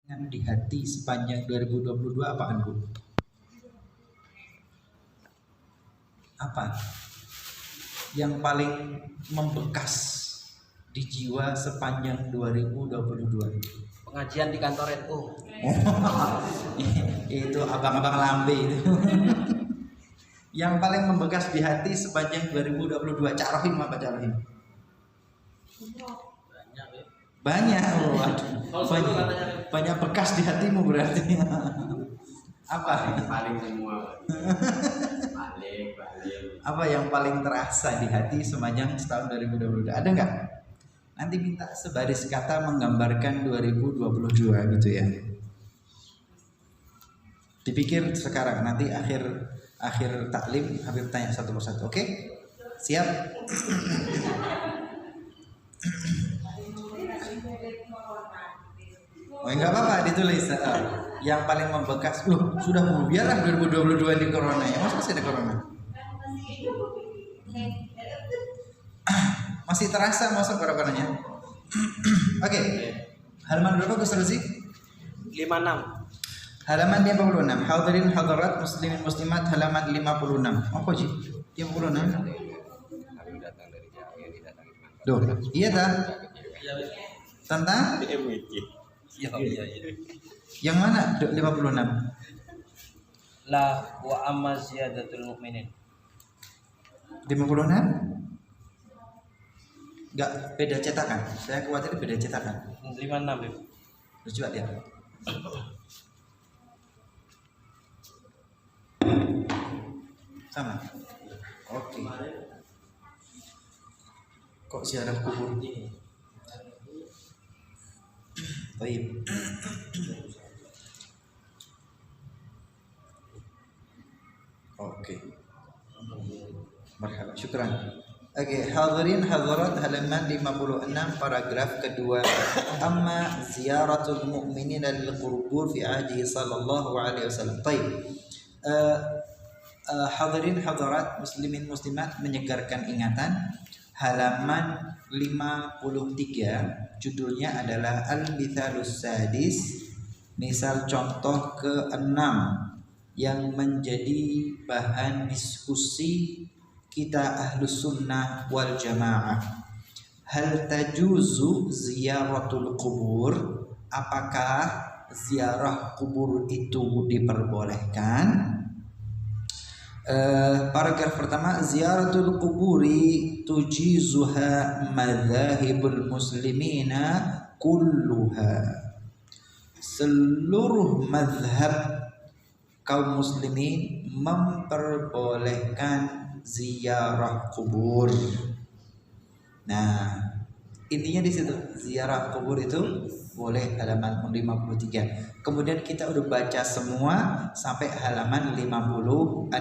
di hati sepanjang 2022 apaan, Bu? Apa yang paling membekas di jiwa sepanjang 2022? Pengajian di kantor NU. Itu abang-abang lambe itu. Yang paling membekas di hati sepanjang 2022, Cak Rohim apa Cak Rohim? Banyak, banyak bekas di hatimu berarti. Apa? Paling semua. Paling. Apa yang paling terasa di hati sepanjang tahun 2022? Ada nggak? Nanti minta sebaris kata menggambarkan 2022 gitu ya. Dipikir sekarang, nanti akhir taklim Habib tanya satu persatu. Oke? Siap? Oh enggak apa-apa ditulis. Yang paling membekas. Loh, sudah biarlah 2022 di corona ya. Masa masih ada corona? Masih terasa masuk coronanya. Oke. Halaman berapa Gus Razi? 56. Halaman 56. Hadirin hadirat muslimin muslimat halaman 56. Apa sih? 56. Duh, iya dah. Tentang Iya. yang mana 56? La wa amma ziyadatul mu'minin. 56? Enggak, beda cetakan. Saya khawatir beda cetakan. 56 ya. Terus coba lihat. Sama. Oke. Kok ziarah kubur ini? Baik. Oke. Marhaba, syukran. Oke, hadirin hadirat halaman 56 paragraf kedua. Amma ziyaratul mu'minin lil qubur fi ahdi sallallahu alaihi wasallam. Baik. Hadirin hadirat muslimin muslimat menyegarkan ingatan. Halaman 53 judulnya adalah Al-Mithalus Sadis, misal contoh ke-6 yang menjadi bahan diskusi kita Ahlus Sunnah wal Jamaah. Hal tajuzu ziyaratul kubur? Apakah ziarah kubur itu diperbolehkan? Paragraf pertama, ziyaratul kuburi tujizuha madzahibul muslimina kulluha. Seluruh mazhab kaum muslimin memperbolehkan ziarah kubur. Nah, intinya di situ, ziarah kubur itu boleh, halaman 53. Kemudian kita udah baca semua sampai halaman 56.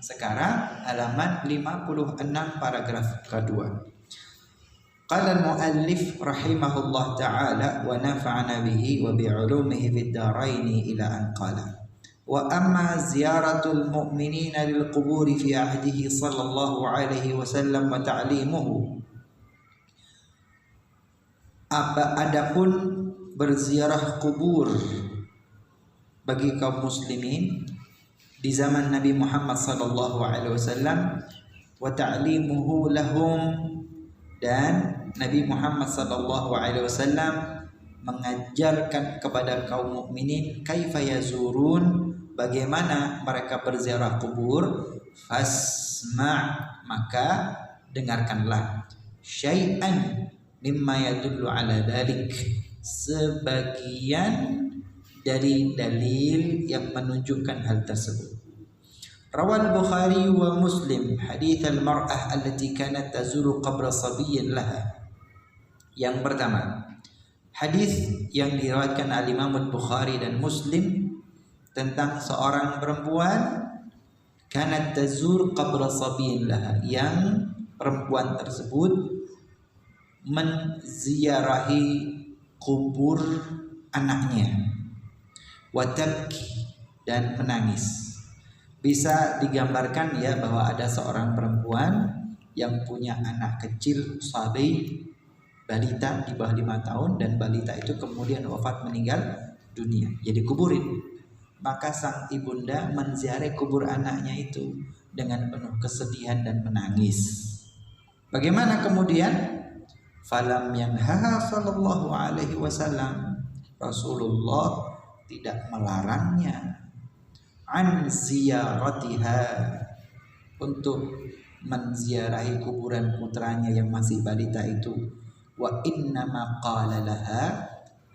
Sekarang halaman 56 paragraf kedua. Qala al-muallif rahimahullah ta'ala wa nafa'ana bihi wa bi'ulumihi fid dharain ila an qala wa amma ziyaratul mu'minina lil quburi fi ahdihi sallallahu alaihi wasallam wa ta'limuhu. Adapun berziarah kubur bagi kaum muslimin di zaman Nabi Muhammad sallallahu alaihi wasallam wa ta'limuhu lahum, dan Nabi Muhammad sallallahu alaihi wasallam mengajarkan kepada kaum mukminin kaifa yazurun, bagaimana mereka berziarah kubur. Fasma', maka dengarkanlah, syai'an mimma yadullu ala dzalik, sebagian dari dalil yang menunjukkan hal tersebut. Rawal Bukhari wa Muslim hadits al-mar'ah allati kanat tazuru qabra sabiyyin laha. Yang pertama, hadis yang diriwayatkan al-Imam Bukhari dan Muslim tentang seorang perempuan kanat tazur qabra sabiyyin laha, yang perempuan tersebut menziarahi kubur anaknya, watabki, dan menangis. Bisa digambarkan ya bahwa ada seorang perempuan yang punya anak kecil sabi, balita di bawah 5 tahun, dan balita itu kemudian wafat meninggal dunia, jadi kuburin. Maka sang ibunda menziarahi kubur anaknya itu dengan penuh kesedihan dan menangis. Bagaimana kemudian? Falam yanhaha sallallahu alaihi wasallam, Rasulullah tidak melarangnya an ziyaratiha, untuk menziarahi kuburan putranya yang masih balita itu. Wa innama qala laha,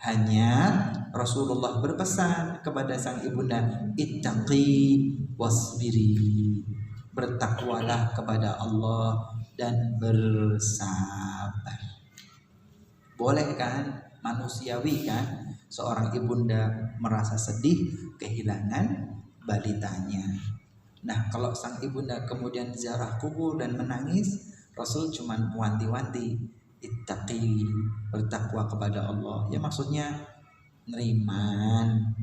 hanya Rasulullah berpesan kepada sang ibunda, ittaqi wasbiri, bertakwalah kepada Allah dan bersabar. Boleh kan, manusiawi kan, seorang ibunda merasa sedih kehilangan balitanya. Nah, kalau sang ibunda kemudian ziarah kubur dan menangis, Rasul cuma wanti-wanti, ittaqi, bertakwa kepada Allah. Ya maksudnya riman.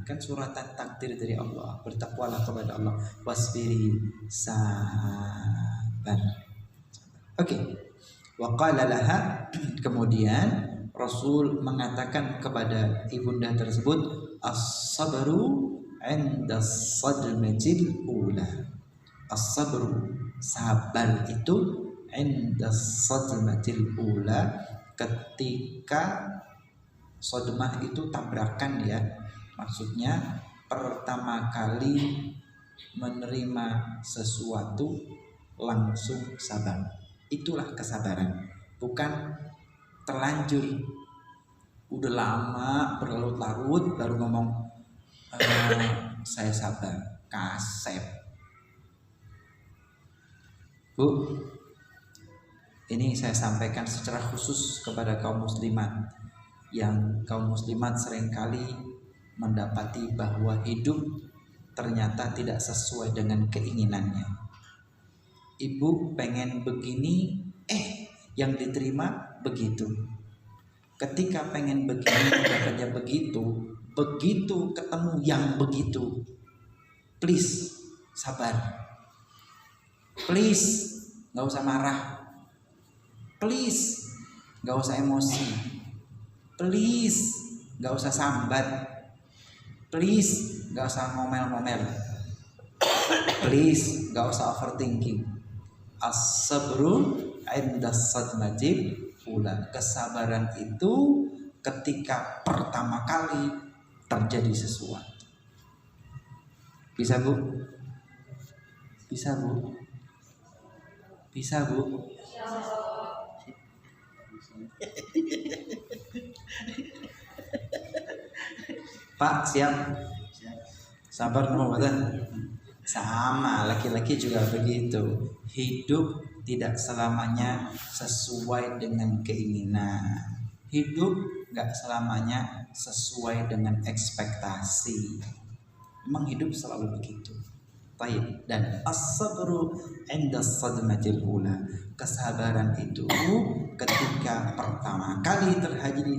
Kan suratan takdir dari Allah, bertakwalah kepada Allah, wasbiri, sabar. Oke. Wa qala laha, kemudian Rasul mengatakan kepada ibunda tersebut, as-sabru 'inda sadmatil ula. As-sabru, sabar itu, 'inda sadmatil ula, ketika sodmah itu tabrakan ya. Maksudnya pertama kali menerima sesuatu langsung sabar. Itulah kesabaran. Bukan terlanjur, udah lama berlarut-larut baru ngomong saya sabar, kasep. Bu, ini saya sampaikan secara khusus kepada kaum muslimat, yang kaum muslimat seringkali mendapati bahwa hidup ternyata tidak sesuai dengan keinginannya. Ibu pengen begini, yang diterima begitu. Ketika pengen begini dapatnya begitu. Begitu ketemu yang begitu, please sabar, please nggak usah marah, please nggak usah emosi, please nggak usah sambat, please nggak usah ngomel-ngomel, please nggak usah overthinking. As-sabru 'inda sadmatil ula, kesabaran itu ketika pertama kali terjadi sesuatu. Bisa bu? Bisa bu? Bisa bu? Pak siap? Sabar Muhammadan. Sama, laki-laki juga begitu. Hidup tidak selamanya sesuai dengan keinginan. Hidup gak selamanya sesuai dengan ekspektasi. Memang hidup selalu begitu. Baik. Dan as-sabru 'inda sadmatil ula, kesabaran itu ketika pertama kali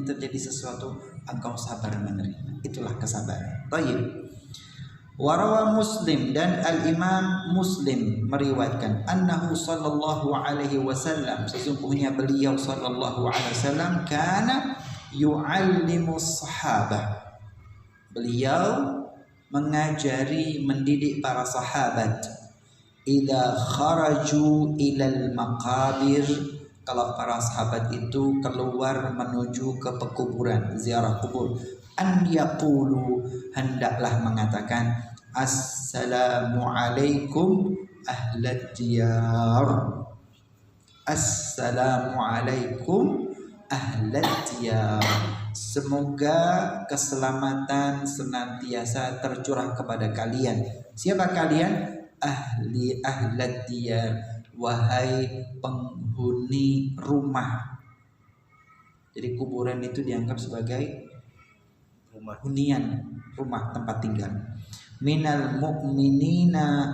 terjadi sesuatu engkau sabar menerima. Itulah kesabaran. Baik. Warawa Muslim, dan Al-Imam Muslim meriwayatkan, annahu sallallahu alaihi wasallam, sesungguhnya beliau sallallahu alaihi wasallam kana yu'allimu sahabah, beliau mengajari, mendidik para sahabat, idza kharaju ilal maqabir, kalau para sahabat itu keluar menuju ke pekuburan, ziarah kubur, an yaqulu, hendaklah mengatakan, assalamu alaikum ahlad diyar, assalamu alaikum ahlad diyar, semoga keselamatan senantiasa tercurah kepada kalian. Siapa kalian? Ahlad diyar, wahai penghuni rumah. Jadi kuburan itu dianggap sebagai hunian, rumah tempat tinggal. Minal mu'minina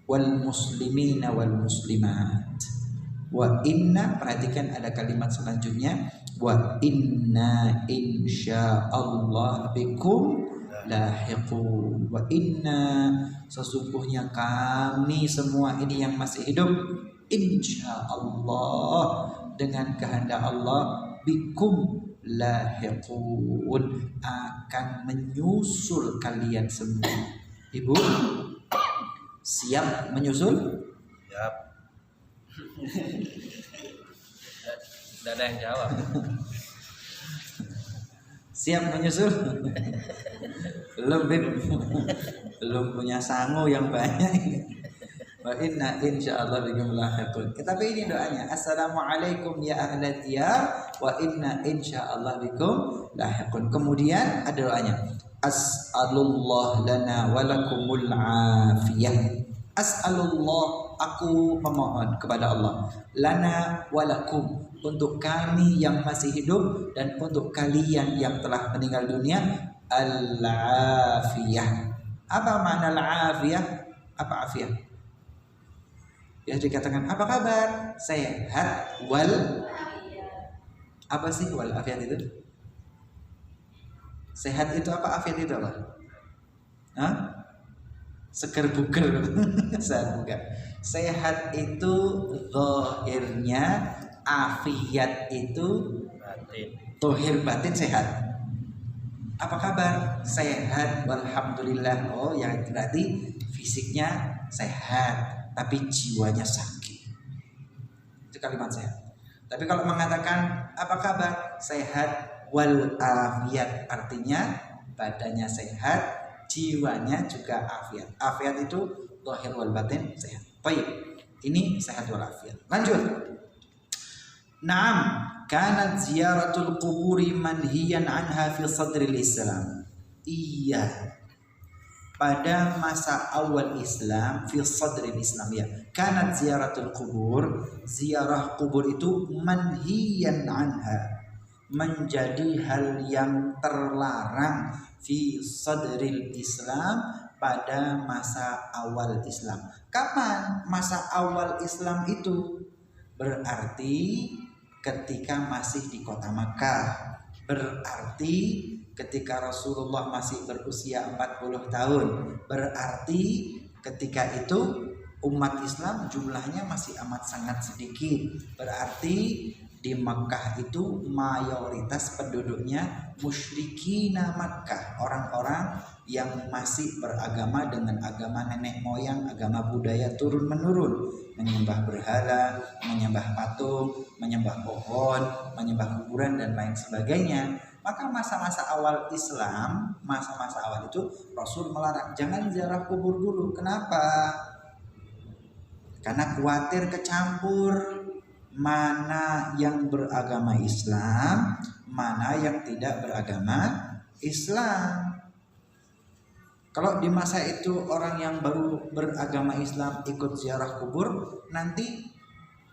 wal muslimina wal muslimat. Wa inna, perhatikan ada kalimat selanjutnya, wa inna insyaallah bikum lahiqun. Wa inna, sesungguhnya kami semua ini yang masih hidup, insyaallah, dengan kehendak Allah bikum lahiqun, akan menyusul kalian semua. Ibu siap menyusul? Siap. Tidak ada yang jawab. Siap menyusul? Belum, Bib. Belum punya sangu yang banyak. Wa inna insyaallah bikum lahiqun. Tapi ini doanya, assalamualaikum ya ahla diyar wa inna insyaallah bikum lahiqun. Kemudian ada doanya, as'alullah lana wa lakumul afiyah. As'alullah, aku memohon kepada Allah, lana wa lakum, untuk kami yang masih hidup dan untuk kalian yang telah meninggal dunia, al-afiyah. Apa makna al-afiyah? Apa afiyah? Ya dikatakan apa kabar? Sehat wal apa sih wal afiat itu? Sehat itu apa? Afiat itu apa? Hah? Seger buger. Sehat bukan. Sehat itu zahirnya, afiat itu Batin. zahir batin sehat. Apa kabar? Sehat walhamdulillah. Oh ya berarti fisiknya sehat tapi jiwanya sakit. Itu kalimat sehat. Tapi kalau mengatakan apa kabar? Sehat wal afiat, artinya badannya sehat, jiwanya juga afiat. Afiat itu zahir wal batin sehat. Baik. Ini sehat wal afiat. Lanjut. Naam, kanat ziyaratul quburi manhiyan anha fi sadril Islam. Iya. Pada masa awal Islam, fi sadril Islam ya. Kanat ziyaratul qubur, ziarah kubur itu manhiyan anha, menjadi hal yang terlarang fi sadril Islam, pada masa awal Islam. Kapan masa awal Islam itu? Berarti ketika masih di kota Makkah. Berarti ketika Rasulullah masih berusia 40 tahun. Berarti ketika itu umat Islam jumlahnya masih amat sangat sedikit. Berarti di Makkah itu mayoritas penduduknya musyrikina Makkah, orang-orang yang masih beragama dengan agama nenek moyang, agama budaya turun menurun, menyembah berhala, menyembah patung, menyembah pohon, menyembah kuburan dan lain sebagainya. Maka masa-masa awal Islam, masa-masa awal itu Rasul melarang jangan ziarah kubur dulu. Kenapa? Karena khawatir kecampur, mana yang beragama Islam, mana yang tidak beragama Islam. Kalau di masa itu orang yang baru beragama Islam ikut ziarah kubur, nanti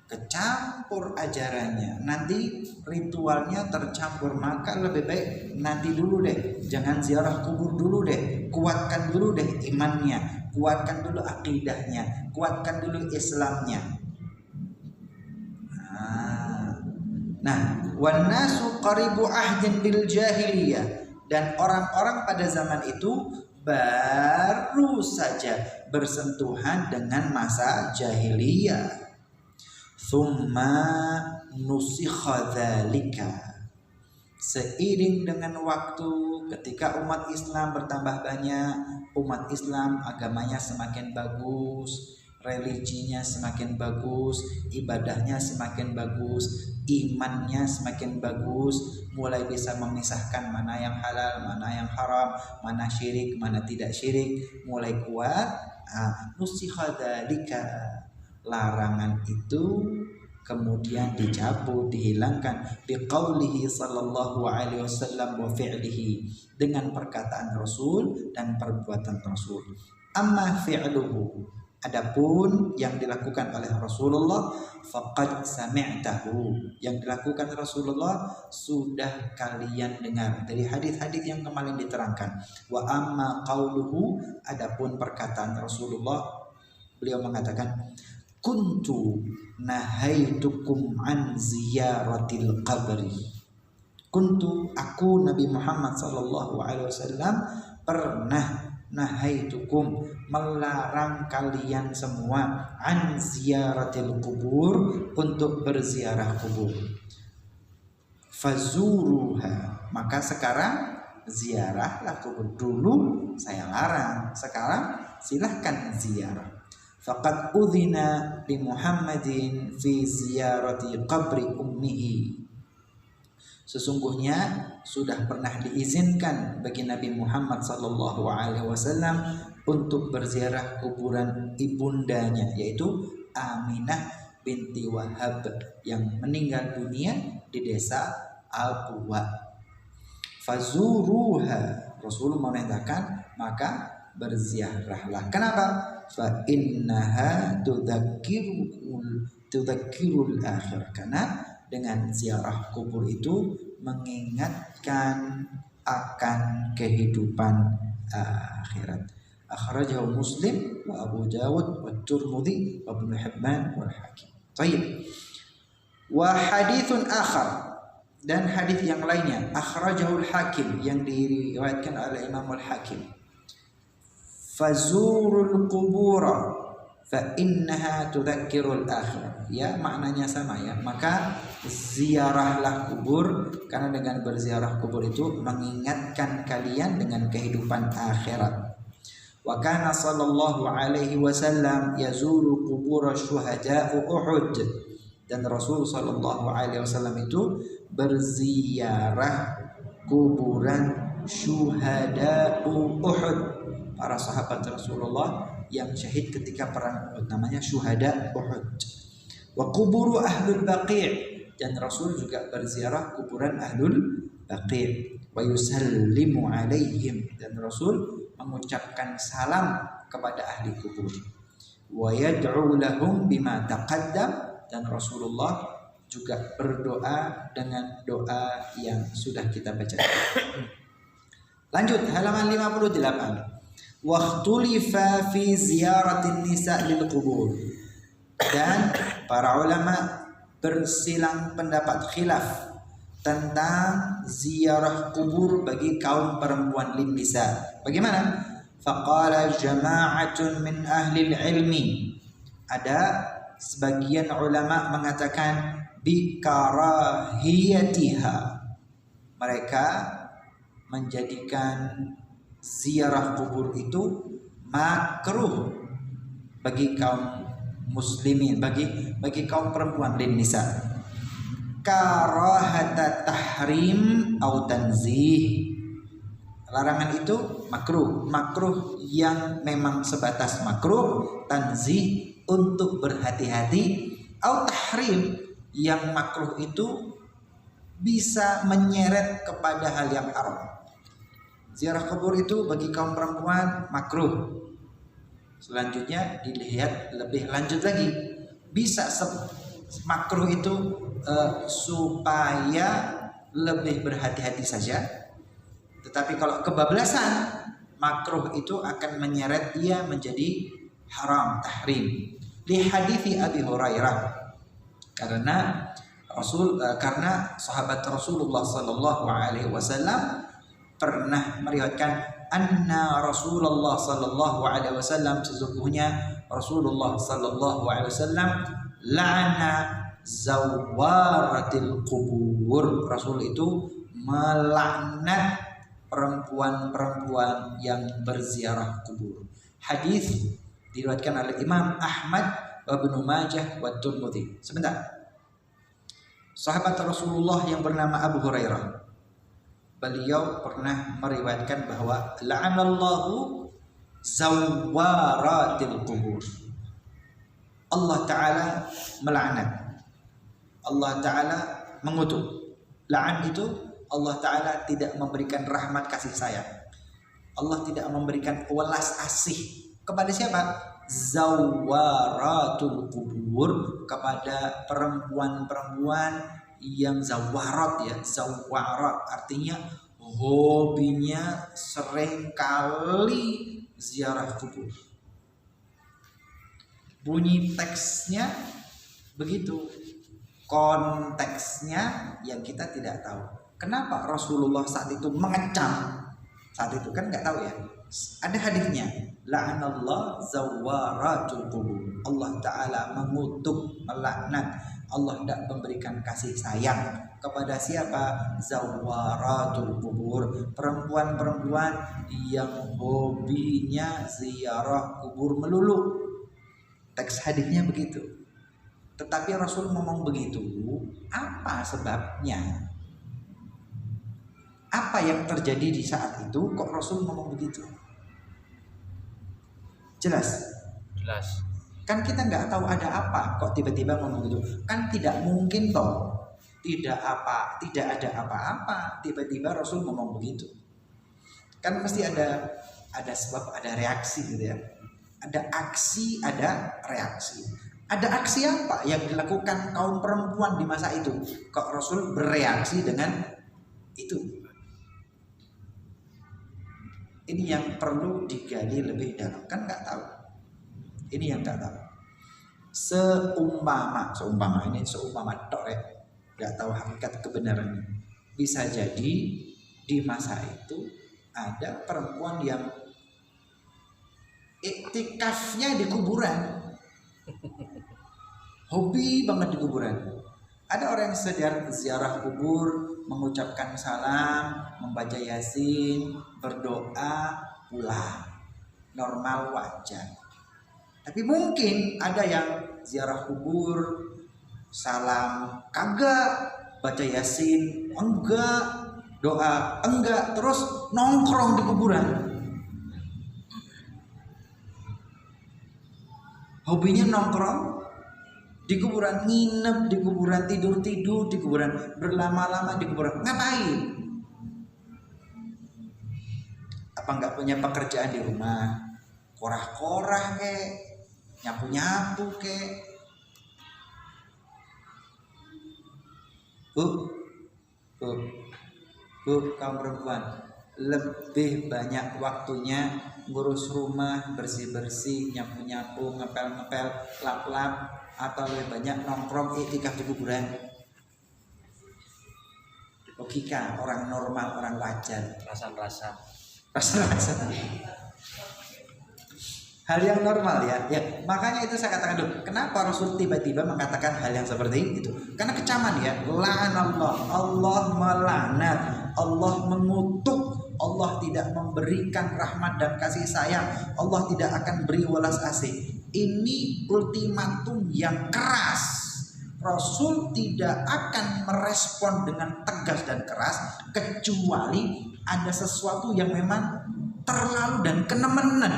kecampur ajarannya, nanti ritualnya tercampur. Maka lebih baik nanti dulu deh, jangan ziarah kubur dulu deh, kuatkan dulu deh imannya, kuatkan dulu akidahnya, kuatkan dulu Islamnya. Nah, wan nasu qaribu ahdin bil jahiliyah, dan orang-orang pada zaman itu baru saja bersentuhan dengan masa jahiliyah. Thumma nusikha dzalika, seiring dengan waktu, ketika umat Islam bertambah banyak, umat Islam agamanya semakin bagus, religinya semakin bagus, ibadahnya semakin bagus, imannya semakin bagus, mulai bisa memisahkan mana yang halal, mana yang haram, mana syirik, mana tidak syirik, mulai kuat. Nusikha dzalika, larangan itu kemudian dicabut, dihilangkan, biqaulihi sallallahu alaihi wasallam wa fi'lihi, dengan perkataan Rasul dan perbuatan Rasul. Amma fi'luhu, adapun yang dilakukan oleh Rasulullah, faqad sami'tahu, yang dilakukan Rasulullah sudah kalian dengar dari hadis-hadis yang kemarin diterangkan. Wa amma qauluhu, adapun perkataan Rasulullah, beliau mengatakan, kuntu nahaitukum an ziyaratil qabri. Kuntu, aku Nabi Muhammad sallallahu alaihi wasallam pernah nahaitukum, melarang kalian semua, an ziyaratil kubur, untuk berziarah kubur. Fazuruha, maka sekarang ziarahlah kubur. Dulu saya larang, sekarang silahkan ziarah. Faqad udhina li Muhammadin fi ziyarati qabri ummihi, sesungguhnya sudah pernah diizinkan bagi Nabi Muhammad sallallahu alaihi wasallam untuk berziarah kuburan ibundanya, yaitu Aminah binti Wahab yang meninggal dunia di desa Al-Quwa. Fazuruha, Rasul memerintahkan maka berziarahlah. Kenapa? Fa innaha tudzakirul akhir, karena dengan ziarah kubur itu mengingatkan akan kehidupan akhirat. Akhrajahu Muslim wa Abu Dawud wa Tirmidzi wa Ibnu Hibban wal Hakim. Baik. Wa haditsun akhar, dan hadis yang lainnya, akhrajahul Hakim, yang diriwayatkan oleh Imam Al-Hakim. Fazurul qubura fa innaha tudzakkirul akhirah. Ya, maknanya sama ya. Maka ziarahlah kubur, karena dengan berziarah kubur itu mengingatkan kalian dengan kehidupan akhirat. Wa kana sallallahu alaihi wasallam yazuru qubur syuhada Uhud, dan Rasul sallallahu alaihi wasallam itu berziarah kuburan syuhada Uhud, para sahabat Rasulullah yang syahid ketika perang Uhud, namanya syuhada Uhud. Wa kuburu ahlul Baqi', dan Rasul juga berziarah kuburan ahlul Baqi'. Wa yusallimu alaihim, dan Rasul mengucapkan salam kepada ahli kubur. Wa yad'u lahum bima taqaddam, dan Rasulullah juga berdoa dengan doa yang sudah kita baca. Lanjut halaman 58. Wakhtulifa fi ziyaratin nisa lil qubur, dan para ulama bersilang pendapat, khilaf tentang ziarah kubur bagi kaum perempuan lin nisa. Bagaimana? Faqala jama'atun min ahli ilmi, ada sebagian ulama mengatakan bi karahiyatiha, mereka menjadikan ziarah kubur itu makruh bagi kaum muslimin, bagi kaum perempuan lin nisa. Karahata tahrim au tanzih, larangan itu makruh yang memang sebatas makruh, tanzih untuk berhati-hati, au tahrim yang makruh itu bisa menyeret kepada hal yang haram. Ziarah kubur itu bagi kaum perempuan makruh. Selanjutnya dilihat lebih lanjut lagi, bisa makruh itu supaya lebih berhati-hati saja. Tetapi kalau kebablasan, makruh itu akan menyeret dia menjadi haram, tahrim. Li hadithi Abi Hurairah, karena sahabat Rasulullah sallallahu alaihi wasallam pernah meriwayatkan anna Rasulullah sallallahu alaihi wasallam, sesungguhnya Rasulullah sallallahu alaihi wasallam la'ana zawaratil qubur, Rasul itu melaknat perempuan-perempuan yang berziarah kubur. Hadis diriwayatkan oleh Imam Ahmad wa Ibnu Majah wa Tirmidzi. Sebentar. Sahabat Rasulullah yang bernama Abu Hurairah, beliau pernah meriwayatkan bahwa la'anallahu zawaratil qubur, Allah Ta'ala melaknat, Allah Ta'ala mengutuk. La'an itu Allah Ta'ala tidak memberikan rahmat kasih sayang, Allah tidak memberikan welas asih kepada siapa? Zawaratul qubur, kepada perempuan-perempuan yang zawarat ya. Zawarat artinya hobinya sering kali ziarah kubur. Bunyi teksnya begitu, konteksnya yang kita tidak tahu. Kenapa Rasulullah saat itu mengecam Saat itu kan nggak tahu ya. Ada hadisnya, la'anallah zawaratul qubur. Allah Ta'ala mengutuk, melaknat, Allah tidak memberikan kasih sayang kepada siapa? Zawaratul qubur, perempuan-perempuan yang hobinya ziarah kubur melulu. Teks hadisnya begitu. Tetapi Rasul ngomong begitu, apa sebabnya? Apa yang terjadi di saat itu kok Rasul ngomong begitu? Jelas? Jelas. Kan kita nggak tahu ada apa kok tiba-tiba ngomong begitu. Kan tidak mungkin toh. Tidak ada apa-apa tiba-tiba Rasul ngomong begitu. Kan mesti ada sebab, ada reaksi gitu ya. Ada aksi, ada reaksi. Ada aksi apa yang dilakukan kaum perempuan di masa itu? Kok Rasul bereaksi dengan itu? Ini yang perlu digali lebih dalam. Kan nggak tahu. Ini yang nggak tahu. Seumpama tok ya, nggak tahu hakikat kebenarannya. Bisa jadi di masa itu ada perempuan yang iktikafnya di kuburan, hobi banget di kuburan. Ada orang yang ziarah kubur, mengucapkan salam, membaca yasin, berdoa, pulang. Normal, wajar. Tapi mungkin ada yang ziarah kubur, salam kagak, baca yasin enggak, doa enggak, terus nongkrong di kuburan. Hobinya nongkrong di kuburan, nginep di kuburan, tidur di kuburan, berlama-lama di kuburan. Ngapain? Apa nggak punya pekerjaan di rumah? Korah-korah kek, nyapu-nyapu kek. Bu, kaum perempuan, lebih banyak waktunya ngurus rumah, bersih-bersih, nyapu-nyapu, ngepel-ngepel, lap-lap, atau lebih banyak nongkrong iktikaf di kuburan? Logika orang normal, orang wajar. Rasa-rasa. Hal yang normal ya. Makanya itu saya katakan dulu, kenapa Rasul tiba-tiba mengatakan hal yang seperti itu? Karena kecaman ya. La'anallah, Allah melaknat, Allah mengutuk, Allah tidak memberikan rahmat dan kasih sayang, Allah tidak akan beri welas asih. Ini ultimatum yang keras. Rasul tidak akan merespon dengan tegas dan keras kecuali ada sesuatu yang memang terlalu dan kenemenan.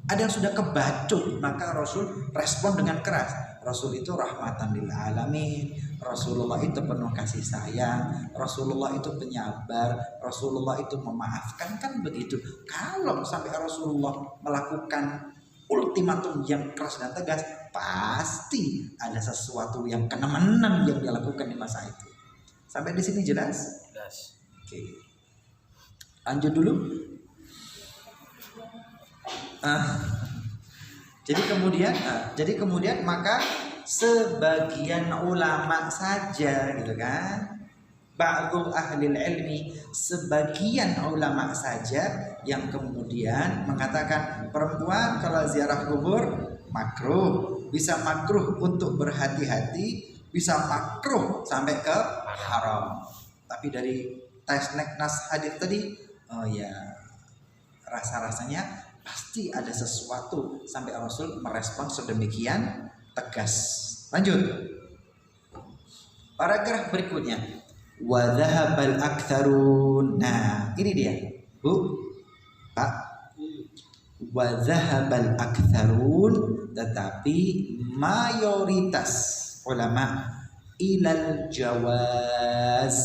Ada yang sudah kebacut, maka Rasul respon dengan keras. Rasul itu rahmatan lil alamin, Rasulullah itu penuh kasih sayang, Rasulullah itu penyabar, Rasulullah itu memaafkan, kan begitu. Kalau sampai Rasulullah melakukan ultimatum yang keras dan tegas, pasti ada sesuatu yang kenemenan yang dilakukan di masa itu. Sampai di sini jelas? Jelas. Oke. Lanjut dulu. Jadi kemudian maka sebagian ulama saja gitu kan, ba'du ahli ilmi, sebagian ulama saja yang kemudian mengatakan perempuan kalau ziarah kubur makruh, bisa makruh untuk berhati-hati, bisa makruh sampai ke haram. Tapi dari nas hadis tadi, oh ya, rasa-rasanya pasti ada sesuatu sampai Rasul merespon sedemikian tegas. Lanjut. Paragraf berikutnya. Wa dhahabal aktsarun. Nah, ini dia. Bu, Pak. Wa dhahabal aktsarun, tetapi mayoritas ulama ilal jawaz,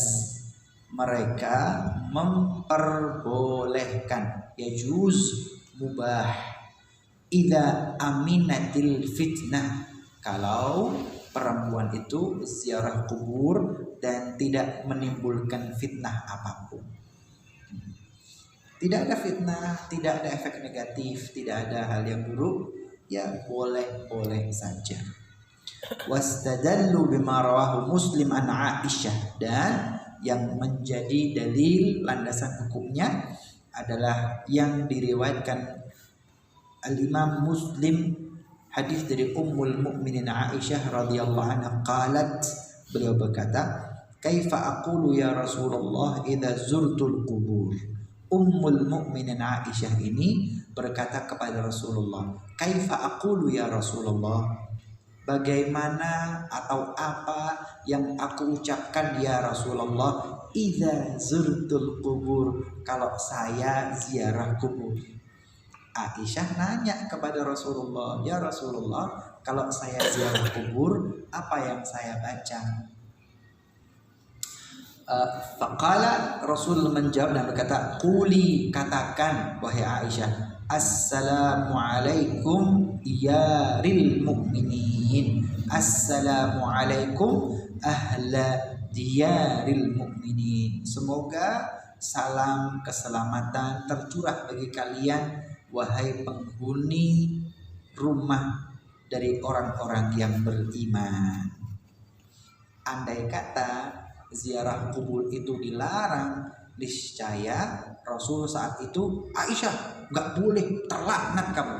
mereka memperbolehkan, yajuz, mubah, idza aminatil fitnah, kalau perempuan itu ziarah kubur dan tidak menimbulkan fitnah apapun. Tidak ada fitnah, tidak ada efek negatif, tidak ada hal yang buruk, ya boleh-boleh saja. Wastadallu bima rawahu Muslim an Aisyah, dan yang menjadi dalil landasan hukumnya adalah yang diriwayatkan Al-Imam Muslim, hadis dari Ummul Mukminin Aisyah radhiyallahu anha qalat, beliau berkata, "Kaifa aqulu ya Rasulullah idza zurtul qubur?" Ummul Mukminin Aisyah ini berkata kepada Rasulullah, "Kaifa aqulu ya Rasulullah?" Bagaimana atau apa yang aku ucapkan ya Rasulullah idza zurtul qubur, kalau saya ziarah kubur. Aisyah nanya kepada Rasulullah, ya Rasulullah, kalau saya ziarah kubur apa yang saya baca? Faqala, Rasul menjawab dan berkata, quli, katakan wahai Aisyah, assalamualaikum diyaril mu'minin, assalamualaikum ahla diyaril mu'minin, semoga salam keselamatan tercurah bagi kalian wahai penghuni rumah dari orang-orang yang beriman. Andai kata ziarah kubur itu dilarang, niscaya Rasul saat itu, Aisyah nggak boleh, terlaknat kamu,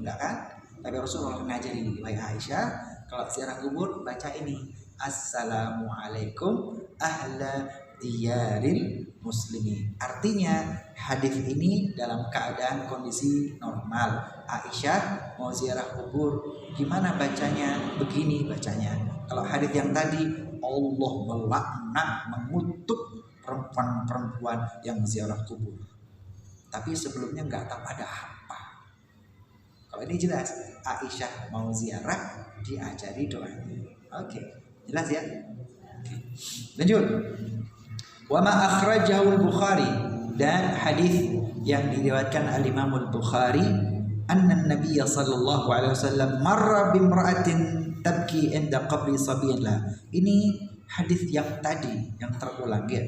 enggak kan? Tapi Rasulullah ngajari, wahai Aisyah, kalau ziarah kubur baca ini, assalamualaikum ahla diyaril muslimin. Artinya hadis ini dalam keadaan kondisi normal. Aisyah mau ziarah kubur, gimana bacanya? Begini bacanya. Kalau hadis yang tadi, Allah melaknat, mengutuk perempuan-perempuan yang ziarah kubur. Tapi sebelumnya nggak tahu ada apa. Kalau ini jelas, Aisyah mau ziarah, diajari doanya. Oke, jelas ya. Oke. Lanjut. Wa ma akhrajahu al-Bukhari, dan hadis yang diriwayatkan al-Imam al-Bukhari, anna an-nabiy sallallahu alaihi wasallam marra bimra'atin tabki inda qabri sabiyin lah. Ini hadis yang tadi yang terulang ya.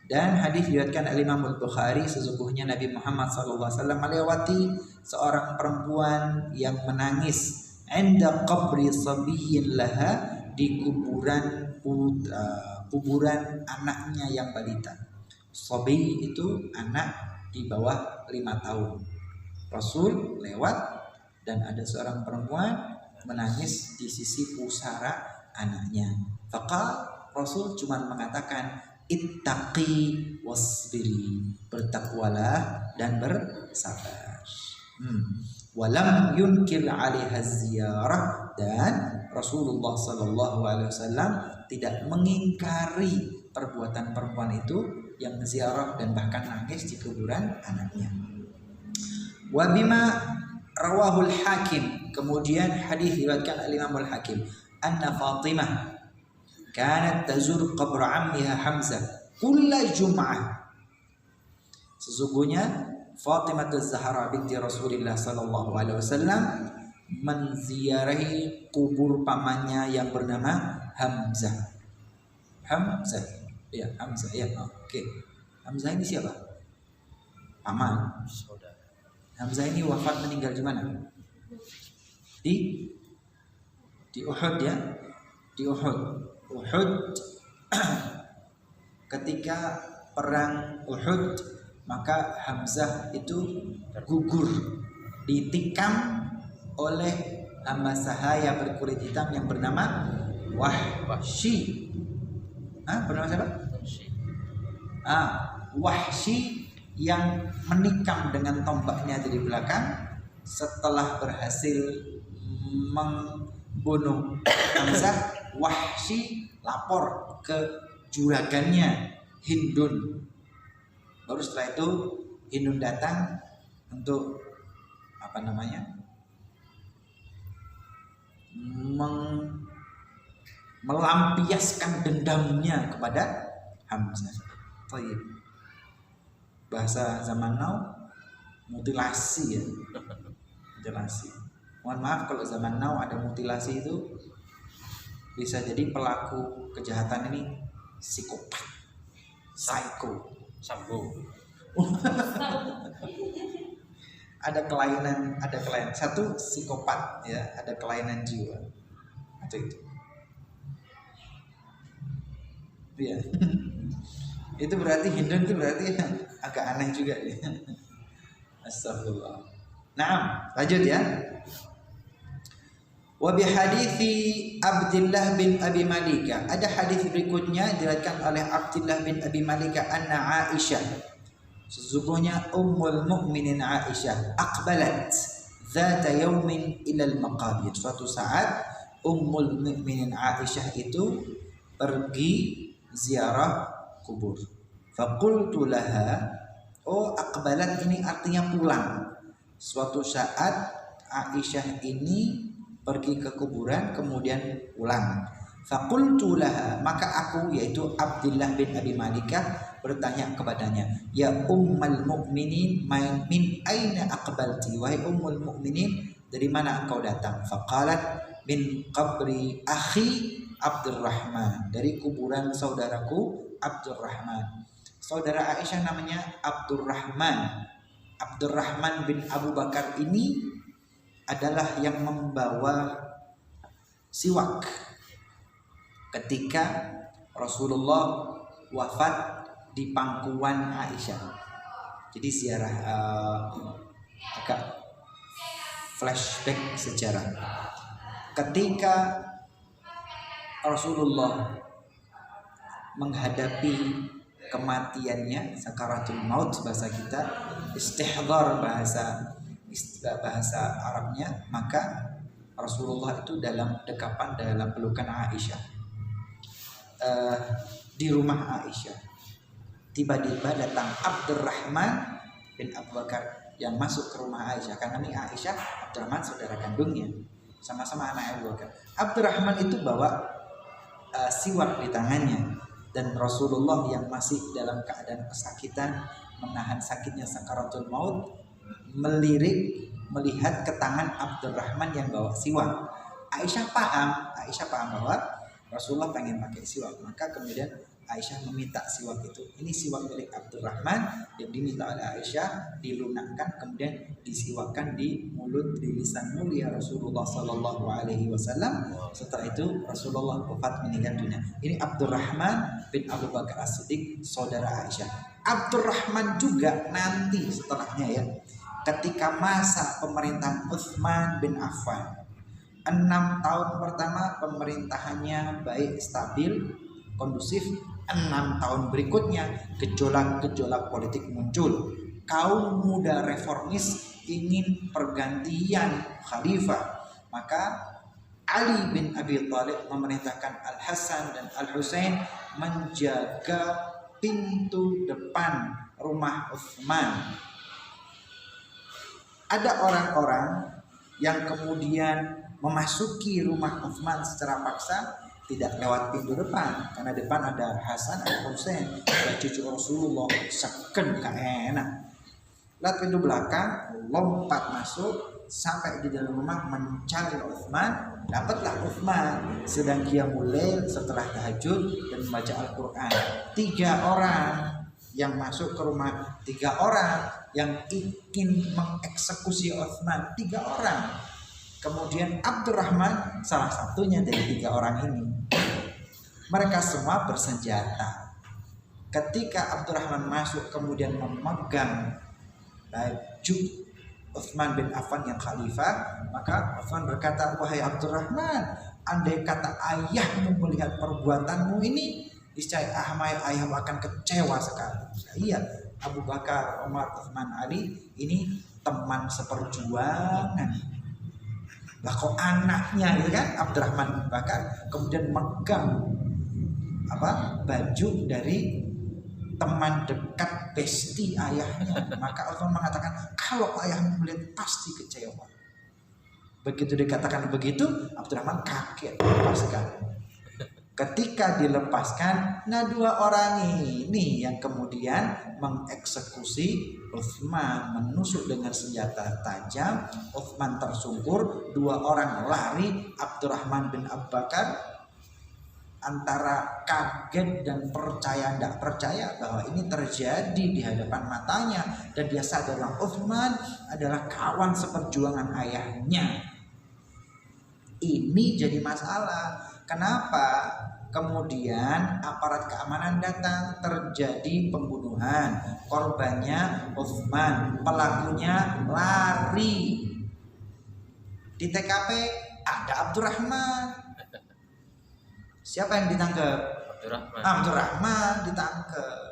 Dan hadis diriwayatkan al-Imam al-Bukhari, sesungguhnya Nabi Muhammad sallallahu alaihi wasallam melewati seorang perempuan yang menangis inda qabri sabiyin laha, di kuburan anaknya yang balita. Sabi itu anak di bawah 5 tahun. Rasul lewat dan ada seorang perempuan menangis di sisi pusara anaknya. Maka Rasul cuma mengatakan, ittaqi wasbiri, bertakwalah dan bersabar. Walam yunkir 'alaiha ziyarah, dan Rasulullah sallallahu alaihi wasallam tidak mengingkari perbuatan perempuan itu yang ziarah dan bahkan nangis di kuburan anaknya. Wa bima rawahul Hakim, kemudian hadis diriwayatkan al-Imam al-Hakim, anna Fatimah kanat tazur qabr ammiha Hamzah kulla jum'ah. Sesungguhnya Fatimah az-Zahra binti Rasulullah sallallahu alaihi wasallam menziarahi kubur pamannya yang bernama Hamzah. Hamzah. Ya, Hamzah ya. Oke. Hamzah ini siapa? Paman. Saudara. Hamzah ini wafat meninggal di mana? Di Uhud ya. Di Uhud. Uhud ketika perang Uhud, maka Hamzah itu gugur, ditikam oleh hamba sahaya berkulit hitam yang bernama Wahsy. Bernama siapa? Wahsy, yang menikam dengan tombaknya dari belakang. Setelah berhasil membunuh Hamzah, Wahsy lapor ke juragannya Hindun. Baru setelah itu Hindun datang untuk melampiaskan dendamnya kepada Hamzah. Bahasa zaman now mutilasi ya. Mutilasi. Mohon maaf kalau zaman now ada mutilasi itu, bisa jadi pelaku kejahatan ini psikopat, psycho, Sambo. ada kelainan satu psikopat ya, ada kelainan jiwa atau itu ya. Itu berarti Hindun itu berarti agak aneh juga ya. Astagfirullah. Nah, lanjut ya. Wa bi hadithi Abdullah bin Abi Malika. Ada hadis berikutnya diriwayatkan oleh Abdullah bin Abi Malika anna Aisyah. Sesungguhnya Ummul Mukminin Aisyah aqbalat dzata yaumin ila al-maqabir. Suatu saat Ummul Mukminin Aisyah itu pergi ziarah kubur. Faqultu laha, oh aqbalat ini artinya pulang. Suatu saat Aisyah ini pergi ke kuburan kemudian pulang. Faqultu laha, maka aku yaitu Abdullah bin Abi Malikah bertanya kepadanya, ya ummul mukminin min aina aqbalti, wahai ummul mukminin dari mana engkau datang? Faqalat min qabri akhi Abdurrahman, dari kuburan saudaraku Abdurrahman. Saudara Aisyah namanya Abdurrahman. Abdurrahman bin Abu Bakar ini adalah yang membawa siwak ketika Rasulullah wafat di pangkuan Aisyah. Jadi ziarah agak flashback sejarah. Ketika Rasulullah menghadapi kematiannya, sakaratul maut bahasa kita, istihdar bahasa Arabnya, maka Rasulullah itu dalam dekapan, dalam pelukan Aisyah, di rumah Aisyah. Tiba-tiba datang Abdurrahman bin Abu Bakar yang masuk ke rumah Aisyah, karena ini Aisyah, Abdurrahman saudara kandungnya, sama-sama anak Abu Bakar. Abdurrahman itu bawa siwak di tangannya, dan Rasulullah yang masih dalam keadaan kesakitan, menahan sakitnya sakaratul maut, melirik melihat ke tangan Abdurrahman yang bawa siwak. Aisyah paham bahwa Rasulullah pengen pakai siwak, maka kemudian Aisyah meminta siwak itu. Ini siwak milik Abdurrahman yang diminta oleh Aisyah, dilunakkan kemudian disiwakkan di mulut, di lisan mulia Rasulullah Sallallahu Alaihi Wasallam. Setelah itu Rasulullah wafat, meninggal dunia. Ini Abdurrahman bin Abu Bakar As-Siddiq, saudara Aisyah. Abdurrahman juga nanti setelahnya ya, ketika masa pemerintahan Utsman bin Affan, 6 tahun pertama pemerintahannya baik, stabil, kondusif. 6 tahun berikutnya gejolak-gejolak politik muncul. Kaum muda reformis ingin pergantian khalifah, maka Ali bin Abi Thalib memerintahkan Al-Hasan dan Al-Husain menjaga pintu depan rumah Utsman. Ada orang-orang yang kemudian memasuki rumah Utsman secara paksa, tidak lewat pintu depan, karena depan ada Hasan, ada Husain, ada cucu Rasulullah, seken gak enak. Lewat pintu belakang, lompat masuk sampai di dalam rumah mencari Utsman. Dapatlah Utsman sedang qiyamul lail setelah tahajud dan membaca Al-Quran. 3 orang yang masuk ke rumah, 3 orang yang ingin mengeksekusi Utsman, 3 orang. Kemudian Abdurrahman salah satunya dari 3 orang ini. Mereka semua bersenjata. Ketika Abdurrahman masuk kemudian memegang baju Utsman bin Affan yang khalifah, maka Utsman berkata, wahai Abdurrahman, andai kata ayahmu melihat perbuatanmu ini, niscaya ayahmu akan kecewa sekali. Iya, Abu Bakar, Umar, Utsman, Ali ini teman seperjuangan. Lah kok anaknya ya kan Abdurrahman bin Bakar kemudian megang baju dari teman dekat besti ayahnya, maka Utsman mengatakan kalau ayahmu melihat pasti kecewa. Begitu dikatakan begitu, Abdurrahman kaget sekali. Ketika dilepaskan, nah 2 orang ini yang kemudian mengeksekusi Utsman, menusuk dengan senjata tajam. Utsman tersungkur, 2 orang lari. Abdurrahman bin Abu Bakar antara kaget dan tidak percaya bahwa ini terjadi di hadapan matanya, dan dia sadar bahwa Utsman adalah kawan seperjuangan ayahnya. Ini jadi masalah. Kenapa? Kemudian aparat keamanan datang, terjadi pembunuhan. Korbannya Utsman, pelakunya lari. Di TKP ada Abdurrahman. Siapa yang ditangkap? Abdurrahman ditangkap.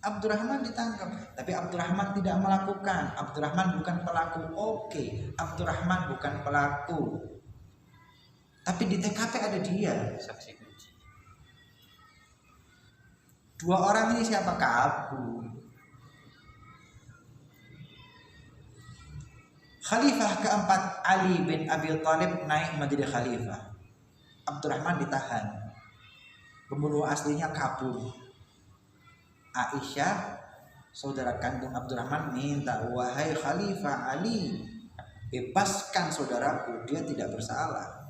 Abdurrahman ditangkap, tapi Abdurrahman tidak melakukan. Abdurrahman bukan pelaku. Oke, Abdurrahman bukan pelaku. Tapi di TKP ada dia. Saksi kunci. Dua orang ini siapa? Kabur. Khalifah keempat Ali bin Abi Thalib naik menjadi khalifah. Abdurrahman ditahan. Pembunuh aslinya kabur. Aisyah, saudara kandung Abdurrahman, minta, wahai Khalifah Ali, bebaskan saudaraku, dia tidak bersalah.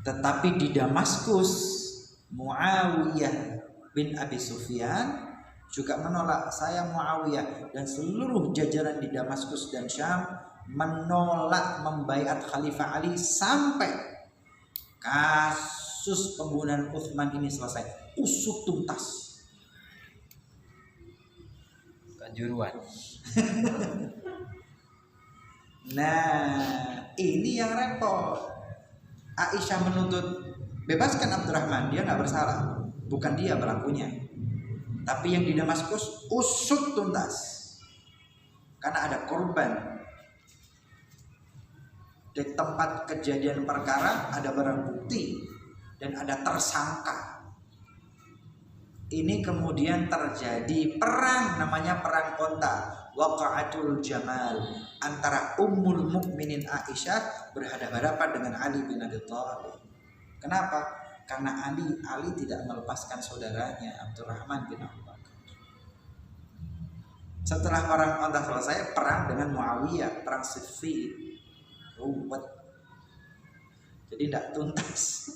Tetapi di Damaskus, Muawiyah bin Abi Sufyan juga menolak. Saya Muawiyah dan seluruh jajaran di Damaskus dan Syam menolak membaiat Khalifah Ali sampai kasus pembunuhan Utsman ini selesai, usut tuntas. Kanjuruan. Nah, ini yang repot. Aisyah menuntut bebaskan Abdurrahman, dia nggak bersalah, bukan dia pelakunya. Tapi yang di Damaskus usut tuntas karena ada korban. Di tempat kejadian perkara ada barang bukti dan ada tersangka. Ini kemudian terjadi perang, namanya perang Konta, Waqa'atul Jamal, antara Ummul Mukminin Aisyah berhadapan-hadapan dengan Ali bin Abi Thalib. Kenapa? Karena Ali tidak melepaskan saudaranya Abdurrahman bin Abu Bakar. Setelah perang Konta selesai, perang dengan Muawiyah, perang Siffin. Ruwet. Jadi tidak tuntas.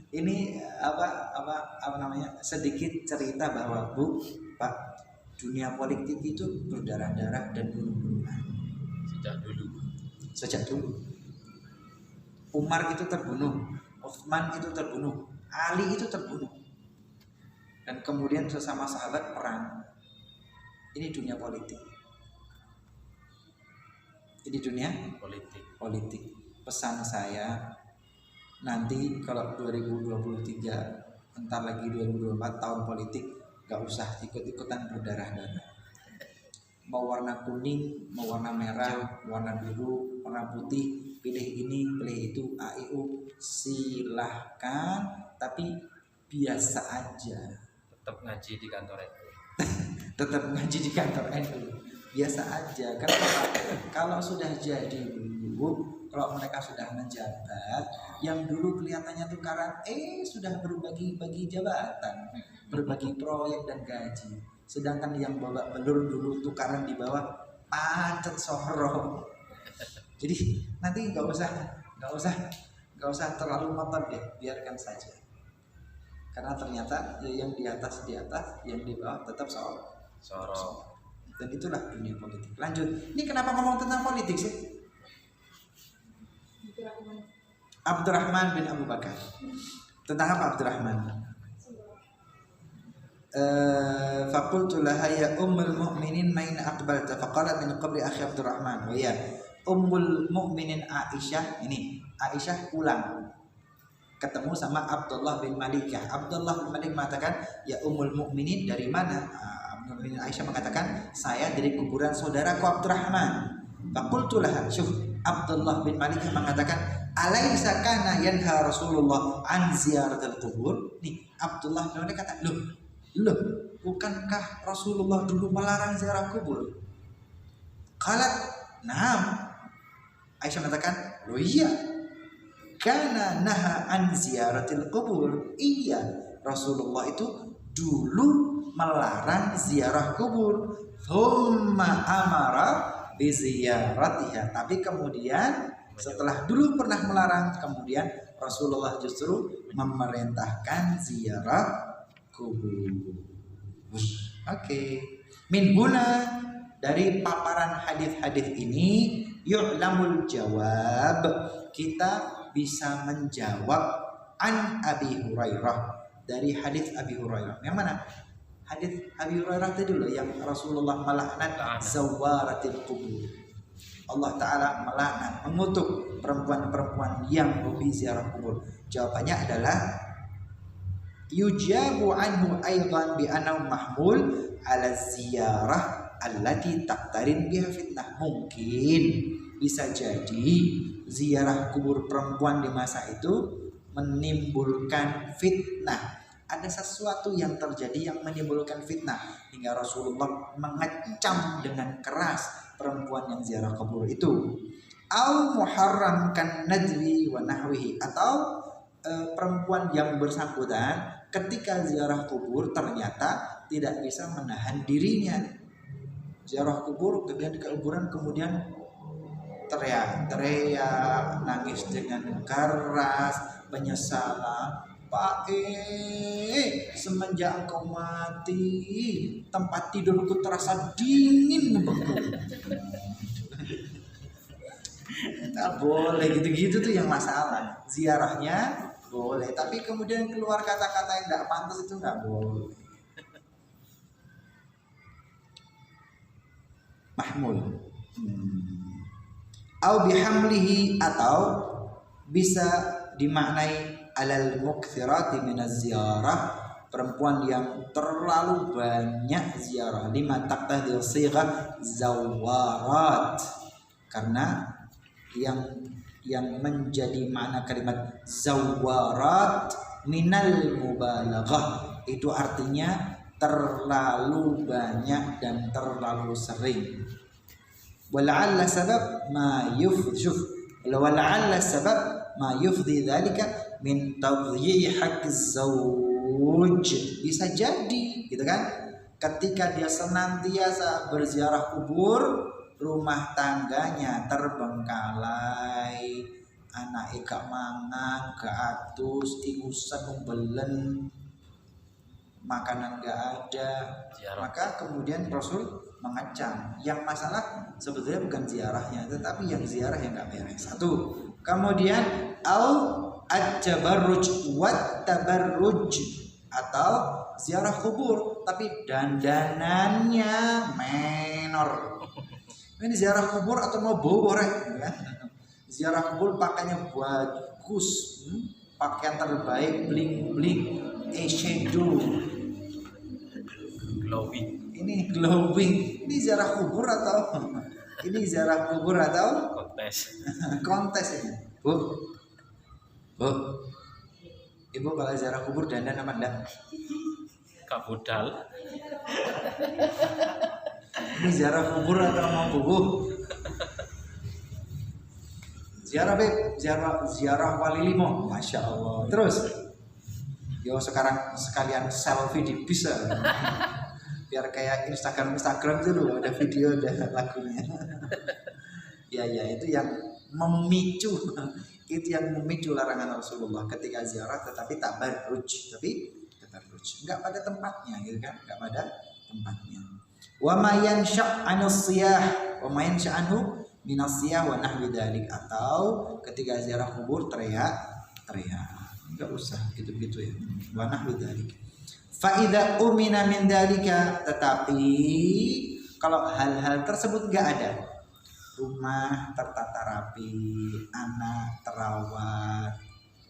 Ini apa namanya, sedikit cerita bahwa Pak, dunia politik itu berdarah-darah dan bunuh-bunuhan sejak dulu. Umar itu terbunuh, Utsman itu terbunuh, Ali itu terbunuh, dan kemudian sesama sahabat perang. Ini dunia politik. Ini dunia politik. Pesan saya, nanti kalau 2023, entar lagi 2024, tahun politik, gak usah ikut-ikutan berdarah-darah. Mau warna kuning, mau warna merah, warna biru, warna putih, pilih ini, pilih itu, AIU, silahkan, tapi biasa aja. Tetap ngaji di kantor itu. Tetap ngaji di kantor NU, biasa aja. Karena kalau sudah jadi dulu, kalau mereka sudah menjabat, yang dulu kelihatannya tukaran, sudah berbagi-bagi jabatan, berbagi proyek dan gaji. Sedangkan yang bawa belur dulu tukaran di bawah pacet sorong. Jadi nanti nggak usah terlalu ngotot deh, biarkan saja. Karena ternyata yang di atas, yang di bawah tetap sorong. Dan itulah dunia politik. Lanjut. Ini kenapa ngomong tentang politik sih? Abdurrahman bin Abu Bakar. Tentang apa Abdurrahman? Faqultu laha ya ummul mu'minin main aqbalta faqalat min qabli akhi Abdurrahman. Oh iya, ummul mu'minin Aisyah. Ini Aisyah pulang ketemu sama Abdullah bin Malik. Abdullah bin Malik mengatakan, ya ummul mu'minin, dari mana? Abdullah bin Aisyah mengatakan, saya dari kuburan saudaraku Abdurrahman. Faqultu laha, syuf, Abdullah bin Malik mengatakan, alaisa kana yanha Rasulullah an ziyaratil qubur. Nih, Abdullah bin Malik kata, loh, bukankah Rasulullah dulu melarang ziarah kubur? Qalat, na'am. Aisyah mengatakan, loh iya, kana naha an ziyaratil qubur. Iya, Rasulullah itu dulu melarang ziarah kubur. Thumma amara bi ziyaratiha. Tapi kemudian setelah dulu pernah melarang, kemudian Rasulullah justru memerintahkan ziarah kubur. Oke. Min huna, dari paparan hadis-hadis ini yu'lamul jawab, kita bisa menjawab an Abi Hurairah, dari hadis Abi Hurairah. Yang mana? Hadis Abi Hurairah tadi dulu yang Rasulullah melaknat zawaratil qubur. Allah Ta'ala melaknat, mengutuk perempuan-perempuan yang hobi ziarah kubur. Jawabannya adalah yujabu anhu aidan bi annahu mahmul ala ziyarah allati taqtarin biha fitnah. Mungkin bisa jadi ziarah kubur perempuan di masa itu menimbulkan fitnah. Ada sesuatu yang terjadi yang menimbulkan fitnah hingga Rasulullah mengecam dengan keras perempuan yang ziarah kubur itu. Au muharramkan nadwi wa nahwihi, atau perempuan yang bersangkutan ketika ziarah kubur ternyata tidak bisa menahan dirinya. Ziarah kubur, kemudian di kuburan, kemudian teriak-teriak, nangis dengan keras, penyesalan. Pak semenjak engkau mati, tempat tidurku terasa dingin membeku. Tak boleh gitu-gitu tuh yang masalah. Ziarahnya boleh, tapi kemudian keluar kata-kata yang tidak pantas itu nggak boleh. Mahmul. Au bihamlihi, atau bisa dimaknai alal mukthirati minaz ziarah, perempuan yang terlalu banyak ziarah. Lima taqtadil sigha zawarat, karena yang menjadi makna kalimat zawarat minal mubalaghah, itu artinya terlalu banyak dan terlalu sering. Wala'alla sabab ma yufdi dzalika min tadyi'i haqqiz zawj. Bisa jadi gitu kan, ketika dia senantiasa berziarah kubur, rumah tangganya terbengkalai, anak gak mangan, gak atus, ingusan umbelen, makanan gak ada. Maka kemudian Rasul mengecam. Yang masalah sebetulnya bukan ziarahnya, tetapi yang ziarah yang gak beres. Satu. Kemudian au at-tabarruj wat tabarruj, atau ziarah kubur tapi dandanannya menor. Ini ziarah kubur atau mau bawa ya? Ziarah kubur pakainya bagus, pakaian terbaik, bling-bling, eyeshadow, glowing. Ini glowing. Ini ziarah kubur atau ini ziarah kubur atau kontes ini? Bu, Ibu kalau ziarah kubur dandan apa enggak? Kabudal. Ini ziarah kubur atau mau bubuh? Ziarah beb, ziarah wali limo, masya Allah. Terus, yo sekarang sekalian selfie di bisa, biar kayak Instagram dulu, ada video, ada lagunya. Ya itu yang memicu, itu yang memicu larangan Rasulullah ketika ziarah, tetapi tabarruj, nggak pada tempatnya, gitu kan? Nggak pada tempatnya. Wa ma yansha' anus siyah, wa ma yansha' anhu minas siyah wa nahwi dzalik, atau ketika ziarah kubur teriak, enggak usah gitu-gitu ya. Wa nahwi dzalik. Fa idza umina min dzalika, tetapi kalau hal-hal tersebut enggak ada, rumah tertata rapi, anak terawat,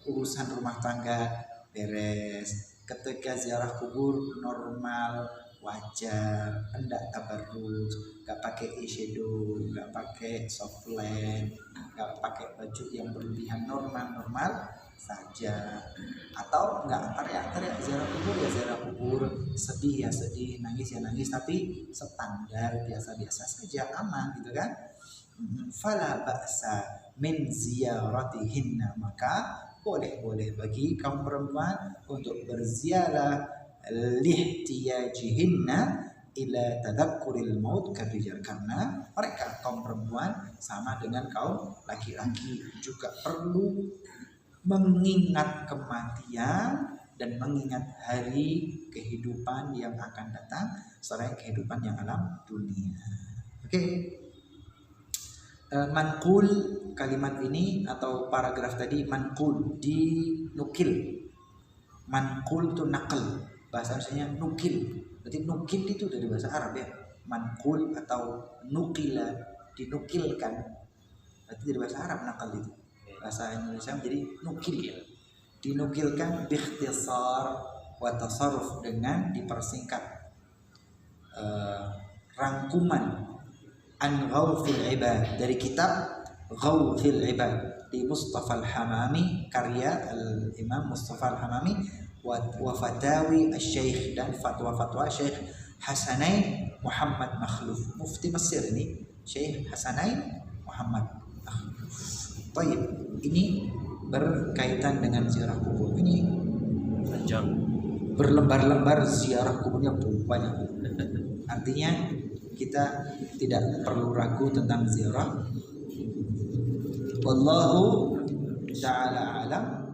urusan rumah tangga beres, ketika ziarah kubur normal, wajar, enggak tabarruj, enggak pakai eyeshadow, enggak pakai soft lens, enggak pakai baju yang berlebihan, normal saja. Atau enggak teriak-teriak ziarah kubur ya ziarah kubur, sedih ya sedih, nangis ya nangis, tapi standar biasa-biasa saja, aman gitu kan. Fala ba'sa min ziyaratihinna, maka boleh bagi kaum perempuan untuk berziarah lihtiyajihinna ila tadakkuril maut karijal, karena mereka kaum perempuan sama dengan kaum laki-laki juga perlu mengingat kematian dan mengingat hari kehidupan yang akan datang selain kehidupan yang alam dunia. Oke. Manqul, kalimat ini atau paragraf tadi manqul, dinukil. Manqul itu nakal, bahasa Indonesia nukil. Berarti nukil itu dari bahasa Arab ya. Manqul atau nukila, dinukilkan. Berarti dari bahasa Arab nakal itu. Bahasa Indonesia menjadi nukil. Dinukilkan biikhtisar wa tasarruf, dengan dipersingkat. Rangkuman an Ghawthil Ibad, dari kitab Ghawthil Ibad di Mustafa Al-Hamami, karya Al-Imam Mustafa Al-Hamami, wa fatawi Asy-Syaikh, dan fatwa-fatwa Syekh Hasanain Muhammad Makhluf, mufti Mesir ini, Syekh Hasanain Muhammad Makhluf. Baik, ini berkaitan dengan ziarah kubur. Ini panjang, berlembar-lembar ziarah kuburnya banyak. Artinya kita tidak perlu ragu tentang ziarah. Wallahu ta'ala alam.